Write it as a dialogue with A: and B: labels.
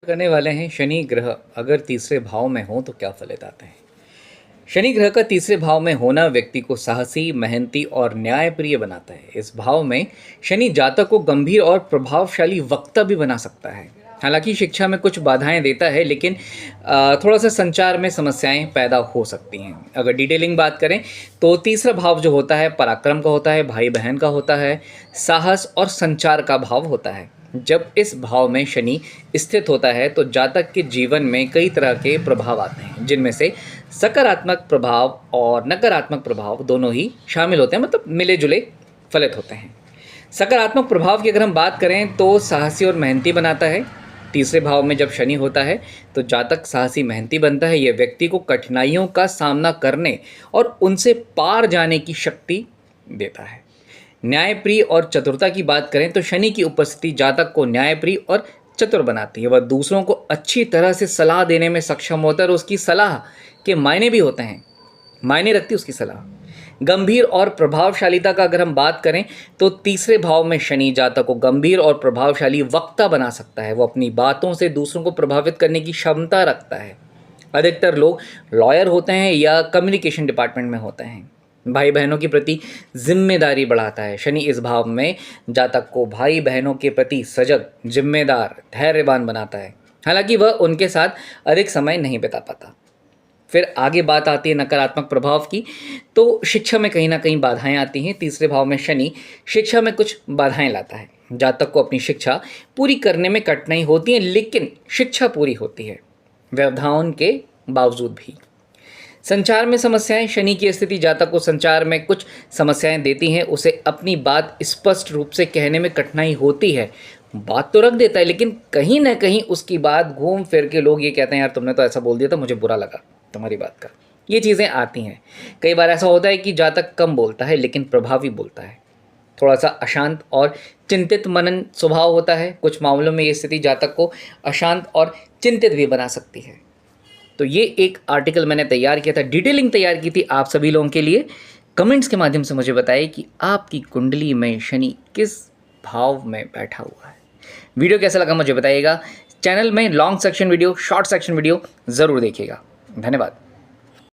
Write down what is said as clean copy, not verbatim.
A: करने वाले हैं शनि ग्रह अगर तीसरे भाव में हो तो क्या फलित आते हैं। शनि ग्रह का तीसरे भाव में होना व्यक्ति को साहसी, मेहनती और न्यायप्रिय बनाता है। इस भाव में शनि जातक को गंभीर और प्रभावशाली वक्ता भी बना सकता है। हालांकि शिक्षा में कुछ बाधाएं देता है, लेकिन थोड़ा सा संचार में समस्याएं पैदा हो सकती हैं। अगर डिटेलिंग बात करें तो तीसरा भाव जो होता है पराक्रम का होता है, भाई बहन का होता है, साहस और संचार का भाव होता है। जब इस भाव में शनि स्थित होता है तो जातक के जीवन में कई तरह के प्रभाव आते हैं, जिनमें से सकारात्मक प्रभाव और नकारात्मक प्रभाव दोनों ही शामिल होते हैं, मतलब मिले जुले फलित होते हैं। सकारात्मक प्रभाव की अगर हम बात करें तो साहसी और मेहनती बनाता है। तीसरे भाव में जब शनि होता है तो जातक साहसी मेहनती बनता है। यह व्यक्ति को कठिनाइयों का सामना करने और उनसे पार जाने की शक्ति देता है। न्यायप्रिय और चतुरता की बात करें तो शनि की उपस्थिति जातक को न्यायप्रिय और चतुर बनाती है। वह दूसरों को अच्छी तरह से सलाह देने में सक्षम होता है और उसकी सलाह के मायने भी होते हैं, मायने रखती है उसकी सलाह। गंभीर और प्रभावशालीता का अगर हम बात करें तो तीसरे भाव में शनि जातक को गंभीर और प्रभावशाली वक्ता बना सकता है। वो अपनी बातों से दूसरों को प्रभावित करने की क्षमता रखता है। अधिकतर लोग लॉयर होते हैं या कम्युनिकेशन डिपार्टमेंट में होते हैं। भाई बहनों के प्रति जिम्मेदारी बढ़ाता है। शनि इस भाव में जातक को भाई बहनों के प्रति सजग, जिम्मेदार, धैर्यवान बनाता है। हालांकि वह उनके साथ अधिक समय नहीं बिता पाता। फिर आगे बात आती है नकारात्मक प्रभाव की, तो शिक्षा में कहीं ना कहीं बाधाएं आती हैं। तीसरे भाव में शनि शिक्षा में कुछ बाधाएं लाता है। जातक को अपनी शिक्षा पूरी करने में कठिनाई होती है, लेकिन शिक्षा पूरी होती है व्यवधान के बावजूद भी। संचार में समस्याएं, शनि की स्थिति जातक को संचार में कुछ समस्याएं देती हैं। उसे अपनी बात स्पष्ट रूप से कहने में कठिनाई होती है। बात तो रख देता है, लेकिन कहीं ना कहीं उसकी बात घूम फिर के लोग ये कहते हैं, यार तुमने तो ऐसा बोल दिया था, मुझे बुरा लगा तुम्हारी बात का। ये चीज़ें आती हैं। कई बार ऐसा होता है कि जातक कम बोलता है लेकिन प्रभावी बोलता है। थोड़ा सा अशांत और चिंतित मनन स्वभाव होता है। कुछ मामलों में ये स्थिति जातक को अशांत और चिंतित भी बना सकती है। तो ये एक आर्टिकल मैंने तैयार किया था, डिटेलिंग तैयार की थी आप सभी लोगों के लिए। कमेंट्स के माध्यम से मुझे बताइए कि आपकी कुंडली में शनि किस भाव में बैठा हुआ है। वीडियो कैसा लगा मुझे बताइएगा। चैनल में long section video, short section video ज़रूर देखिएगा। धन्यवाद।